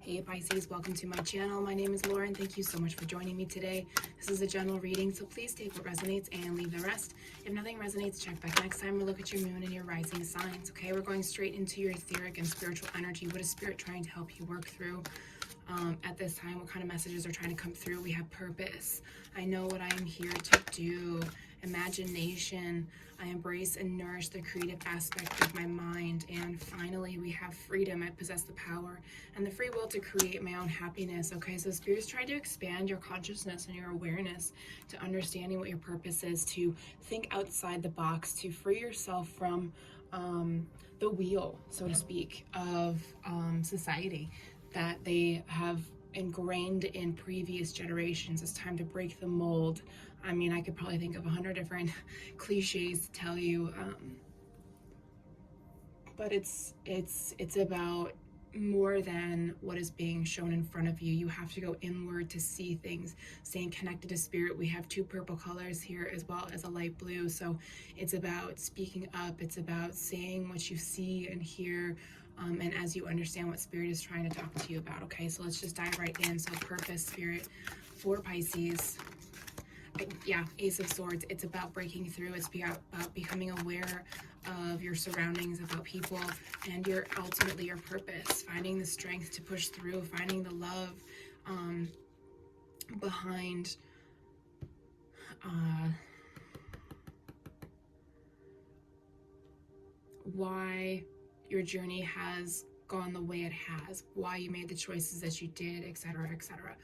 Hey Pisces, welcome to my channel. My name is Lauren. Thank you so much for joining me today. This is a general reading, so please take what resonates and leave the rest. If nothing resonates, check back next time. We'll look at your moon and your rising signs, okay? We're going straight into your etheric and spiritual energy. What is Spirit trying to help you work through at this time? What kind of messages are trying to come through? We have purpose. I know what I am here to do. Imagination. I embrace and nourish the creative aspect of my mind. And finally, we have freedom. I possess the power and the free will to create my own happiness. Okay, so Spirit is trying to expand your consciousness and your awareness to understanding what your purpose is, to think outside the box, to free yourself from the wheel, so to speak, of society that they have ingrained in previous generations. It's time to break the mold. I mean, I could probably think of 100 different cliches to tell you, but it's about more than what is being shown in front of you. You have to go inward to see things. Staying connected to Spirit. We have two purple colors here as well as a light blue. So it's about speaking up. It's about saying what you see and hear. And as you understand what Spirit is trying to talk to you about. Okay, so let's just dive right in. So purpose, Spirit, for Pisces. Yeah, Ace of Swords. It's about breaking through. It's about becoming aware of your surroundings, about people, and ultimately your purpose. Finding the strength to push through. Finding the love behind why your journey has gone the way it has, why you made the choices that you did, etc., etc.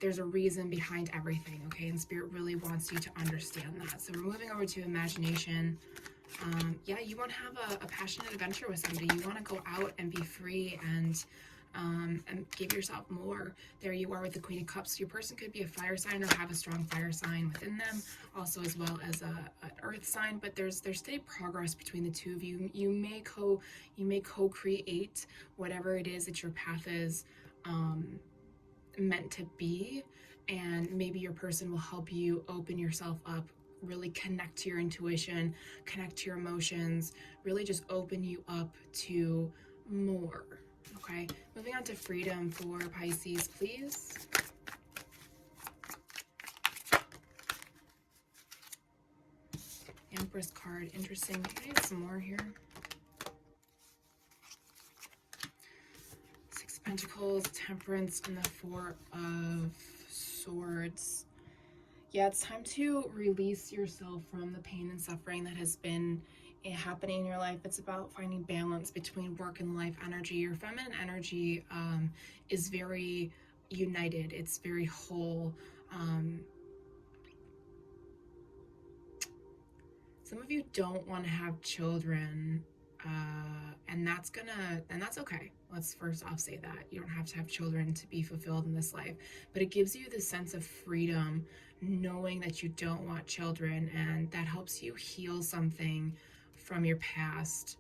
There's a reason behind everything, okay? And Spirit really wants you to understand that. So we're moving over to imagination. Yeah, you want to have a passionate adventure with somebody. You want to go out and be free and give yourself more. There you are with the Queen of Cups. Your person could be a fire sign or have a strong fire sign within them, also as well as an earth sign. But there's steady progress between the two of you. You may co-create whatever it is that your path is meant to be, and maybe your person will help you open yourself up, really connect to your intuition, connect to your emotions, really just open you up to more. Okay, moving on to freedom for Pisces, please. Empress card, interesting. Can I have some more here? Six of Pentacles, Temperance, and the Four of Swords. Yeah, it's time to release yourself from the pain and suffering that has been happening in your life. It's about finding balance between work and life energy. Your feminine energy is very united. It's very whole. Some of you don't want to have children, and that's okay. Let's first off say that you don't have to have children to be fulfilled in this life, but it gives you the sense of freedom knowing that you don't want children, and that helps you heal something from your past.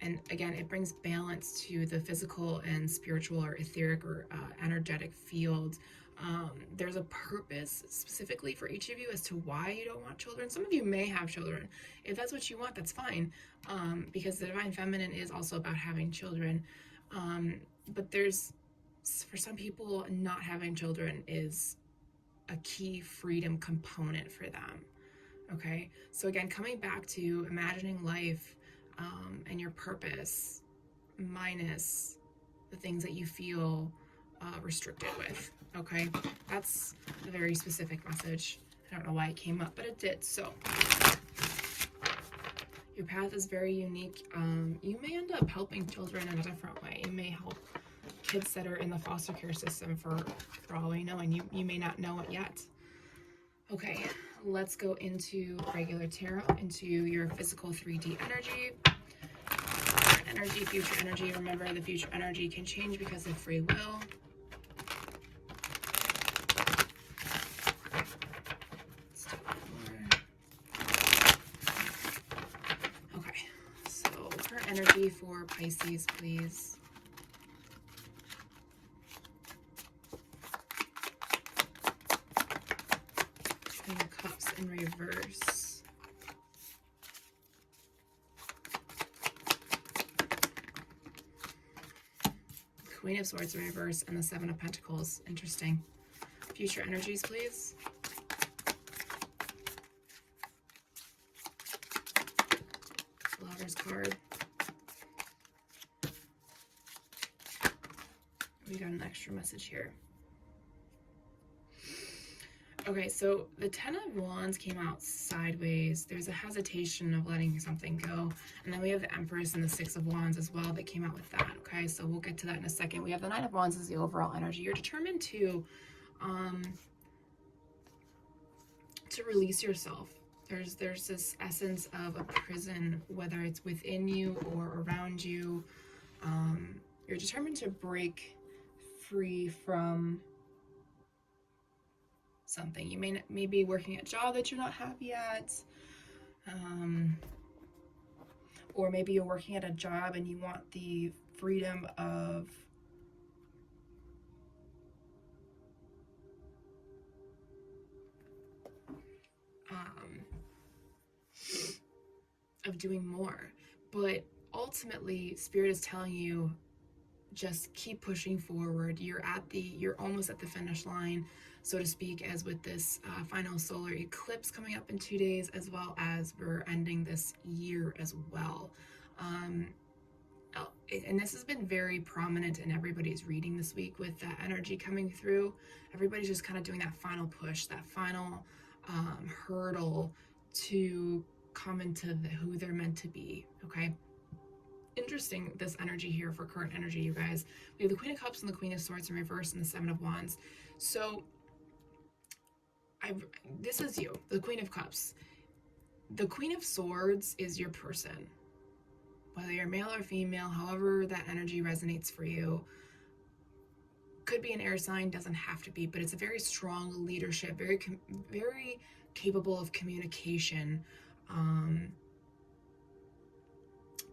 And again, it brings balance to the physical and spiritual or etheric or energetic field. There's a purpose specifically for each of you as to why you don't want children. Some of you may have children. If that's what you want, that's fine, because the Divine Feminine is also about having children. But for some people, not having children is a key freedom component for them. Okay, so again, coming back to imagining life and your purpose minus the things that you feel restricted with. Okay, that's a very specific message. I don't know why it came up, but it did. So your path is very unique. You may end up helping children in a different way. You may help kids that are in the foster care system for all we know, and you may not know it yet. Okay, let's go into regular tarot, into your physical 3D energy. Energy, future energy. Remember, the future energy can change because of free will. Okay, so current energy for Pisces, please. Queen of Cups in reverse. Queen of Swords in reverse, and the Seven of Pentacles. Interesting. Future energies, please. Lover's card. We got an extra message here. Okay, so the Ten of Wands came out sideways. There's a hesitation of letting something go. And then we have the Empress and the Six of Wands as well that came out with that, okay? So we'll get to that in a second. We have the Nine of Wands as the overall energy. You're determined to release yourself. There's this essence of a prison, whether it's within you or around you. You're determined to break free from something. You may be working at a job that you're not happy at, or maybe you're working at a job and you want the freedom of doing more. But ultimately, Spirit is telling you, just keep pushing forward. You're almost at the finish line, so to speak, as with this final solar eclipse coming up in 2 days, as well as we're ending this year as well. And this has been very prominent in everybody's reading this week with that energy coming through. Everybody's just kind of doing that final push, that final hurdle to come into who they're meant to be, okay? Interesting, this energy here for current energy, you guys. We have the Queen of Cups and the Queen of Swords in reverse and the Seven of Wands. So this is you, the Queen of Cups. The Queen of Swords is your person. Whether you're male or female, however that energy resonates for you. Could be an air sign, doesn't have to be, but it's a very strong leadership, very capable of communication.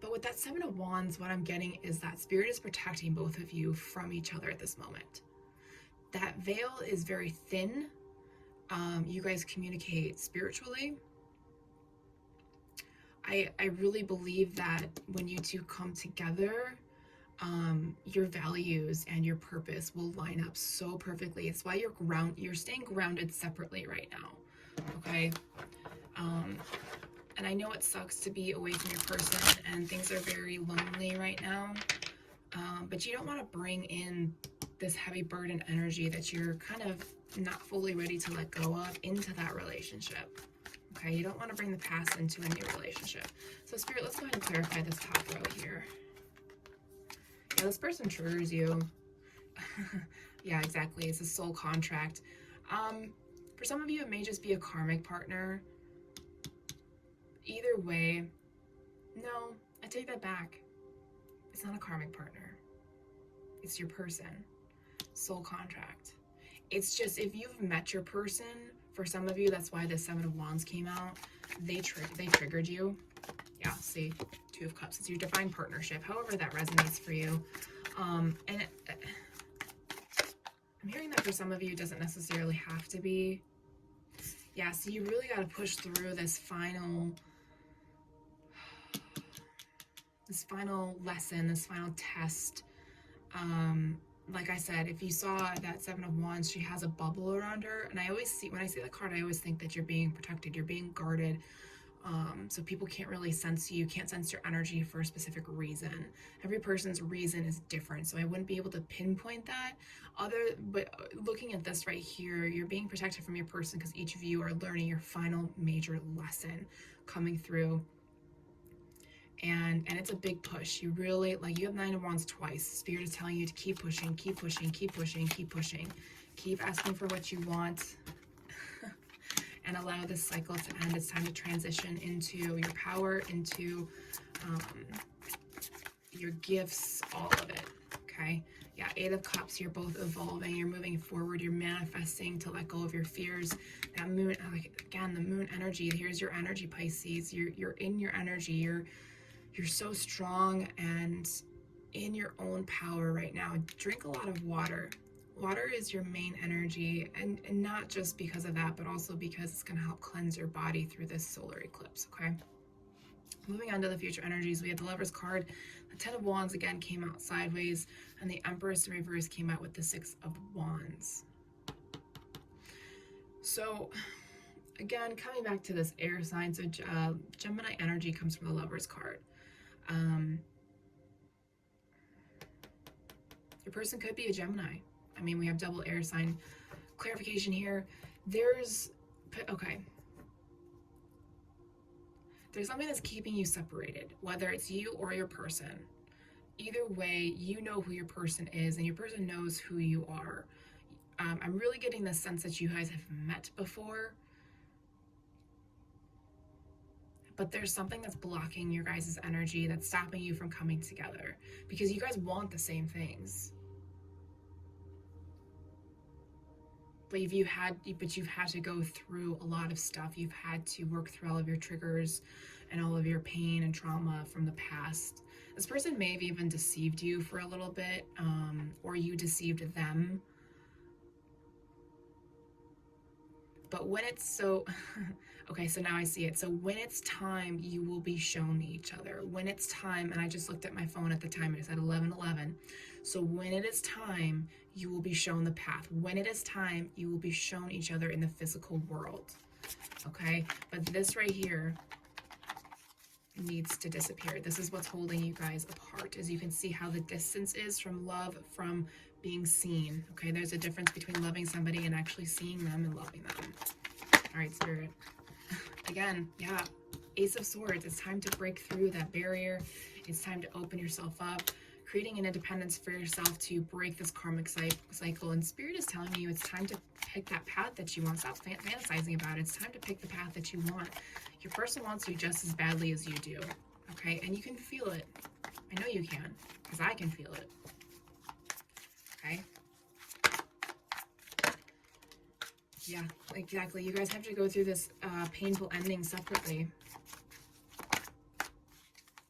But with that Seven of Wands, what I'm getting is that Spirit is protecting both of you from each other at this moment. That veil is very thin. You guys communicate spiritually. I really believe that when you two come together, your values and your purpose will line up so perfectly. It's why you're staying grounded separately right now, okay? And I know it sucks to be away from your person and things are very lonely right now, but you don't want to bring in this heavy burden energy that you're kind of not fully ready to let go of into that relationship. Okay, you don't want to bring the past into a new relationship. So Spirit, let's go ahead and clarify this top row here. Yeah, this person triggers you. Yeah, exactly. It's a soul contract. For some of you, it may just be a karmic partner. Either way, no, I take that back. It's not a karmic partner. It's your person. Soul contract. It's just, if you've met your person, for some of you, that's why the Seven of Wands came out. They triggered you. Yeah, see, Two of Cups. It's your divine partnership, however that resonates for you. I'm hearing that for some of you, it doesn't necessarily have to be. Yeah, so you really got to push through this final lesson, this final test. Like I said, if you saw that Seven of Wands, she has a bubble around her. And I always see, when I see that card, I always think that you're being protected, you're being guarded. So people can't really sense you, can't sense your energy for a specific reason. Every person's reason is different. So I wouldn't be able to pinpoint that. But looking at this right here, you're being protected from your person because each of you are learning your final major lesson coming through. And it's a big push. You really, like, you have Nine of Wands twice. Spirit is telling you to keep pushing, keep pushing, keep pushing, keep pushing. Keep asking for what you want and allow this cycle to end. It's time to transition into your power, into your gifts, all of it, okay? Yeah, Eight of Cups, you're both evolving, you're moving forward, you're manifesting to let go of your fears. That moon, again, the moon energy, here's your energy, Pisces. You're in your energy, you're so strong and in your own power right now. Drink a lot of water. Water is your main energy, and not just because of that, but also because it's going to help cleanse your body through this solar eclipse, okay? Moving on to the future energies, we have the Lover's card. The Ten of Wands again came out sideways, and the Empress in reverse came out with the Six of Wands. So again, coming back to this air sign, so Gemini energy comes from the Lover's card. Your person could be a Gemini. I mean, we have double air sign. Clarification here. There's something that's keeping you separated, whether it's you or your person. Either way, you know who your person is, and your person knows who you are. I'm really getting the sense that you guys have met before, but there's something that's blocking your guys' energy, that's stopping you from coming together, because you guys want the same things. But you've had to go through a lot of stuff. You've had to work through all of your triggers and all of your pain and trauma from the past. This person may have even deceived you for a little bit, or you deceived them. But when it's so, okay, so now I see it. So when it's time, you will be shown each other. When it's time, and I just looked at my phone at the time, it said 11:11. So when it is time, you will be shown the path. When it is time, you will be shown each other in the physical world. Okay, but this right here needs to disappear. This is what's holding you guys apart. As you can see how the distance is from love, from being seen. Okay, there's a difference between loving somebody and actually seeing them and loving them. All right, Spirit. Again, yeah, Ace of Swords. It's time to break through that barrier. It's time to open yourself up, creating an independence for yourself to break this karmic cycle. And Spirit is telling you it's time to pick that path that you want. Stop fantasizing about it. It's time to pick the path that you want. Your person wants you just as badly as you do. Okay, and you can feel it. I know you can, because I can feel it. Okay. Yeah, exactly. You guys have to go through this painful ending separately,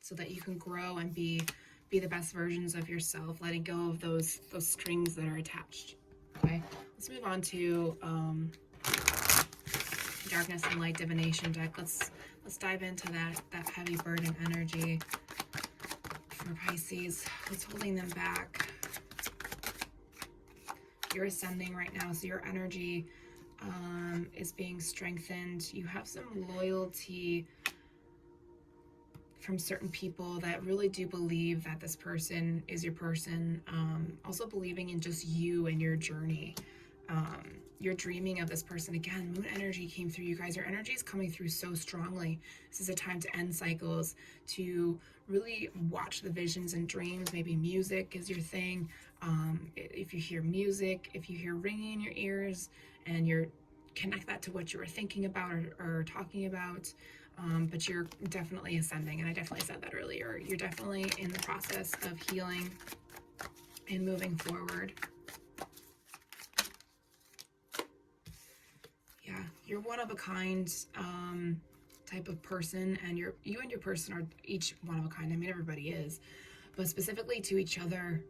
so that you can grow and be the best versions of yourself, letting go of those strings that are attached. Okay, let's move on to Darkness and Light Divination deck. Let's dive into that heavy burden energy for Pisces. What's holding them back? You're ascending right now, so your energy is being strengthened. You have some loyalty from certain people that really do believe that this person is your person. Also believing in just you and your journey. You're dreaming of this person. Again, moon energy came through you guys. Your energy is coming through so strongly. This is a time to end cycles, to really watch the visions and dreams. Maybe music is your thing. If you hear music, if you hear ringing in your ears, and you're connect that to what you were thinking about or talking about. But you're definitely ascending, and I definitely said that earlier. You're definitely in the process of healing and moving forward. Yeah, you're one of a kind type of person, and you and your person are each one of a kind. I mean, everybody is, but specifically to each other.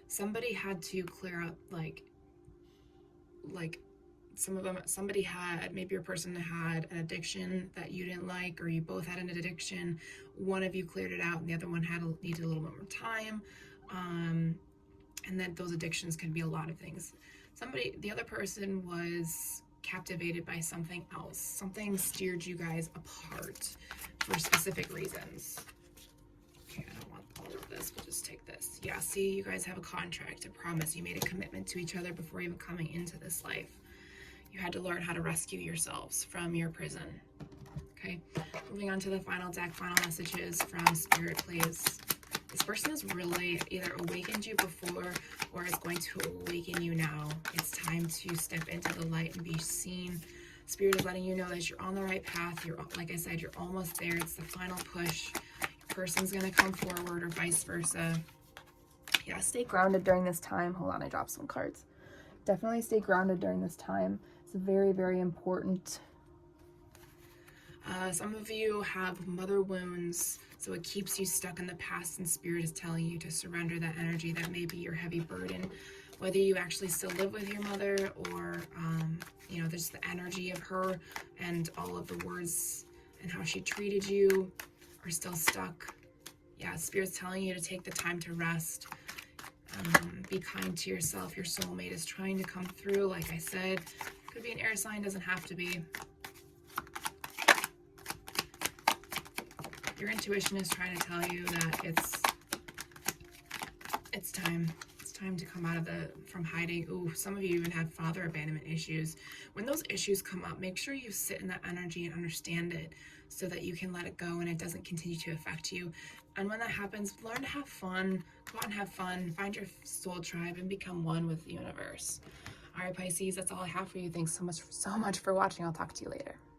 Somebody had to clear up like somebody had, maybe your person had an addiction that you didn't like, or you both had an addiction. One of you cleared it out and the other one needed a little bit more time. And then those addictions can be a lot of things. The other person was captivated by something else. Something steered you guys apart for specific reasons. Okay, I don't want all of this, we'll just take this. Yeah, see, you guys have a contract, a promise. You made a commitment to each other before even coming into this life. You had to learn how to rescue yourselves from your prison. Okay, moving on to the final deck, final messages from Spirit, please. This person has really either awakened you before or is going to awaken you now. It's time to step into the light and be seen. Spirit is letting you know that you're on the right path. Like I said, you're almost there. It's the final push. Your person's going to come forward, or vice versa. Yeah, stay grounded during this time. Hold on, I dropped some cards. Definitely stay grounded during this time. It's very, very important. Some of you have mother wounds, so it keeps you stuck in the past, and Spirit is telling you to surrender that energy. That may be your heavy burden, whether you actually still live with your mother, or there's the energy of her and all of the words and how she treated you are still stuck. Yeah, Spirit's telling you to take the time to rest. Be kind to yourself. Your soulmate is trying to come through. Like I said, could be an air sign, doesn't have to be. Your intuition is trying to tell you that it's time. It's time to come out of from hiding. Ooh, some of you even have father abandonment issues. When those issues come up, make sure you sit in that energy and understand it so that you can let it go and it doesn't continue to affect you. And when that happens, learn to have fun. Go out and have fun. Find your soul tribe and become one with the universe. All right, Pisces, that's all I have for you. Thanks so much for watching. I'll talk to you later.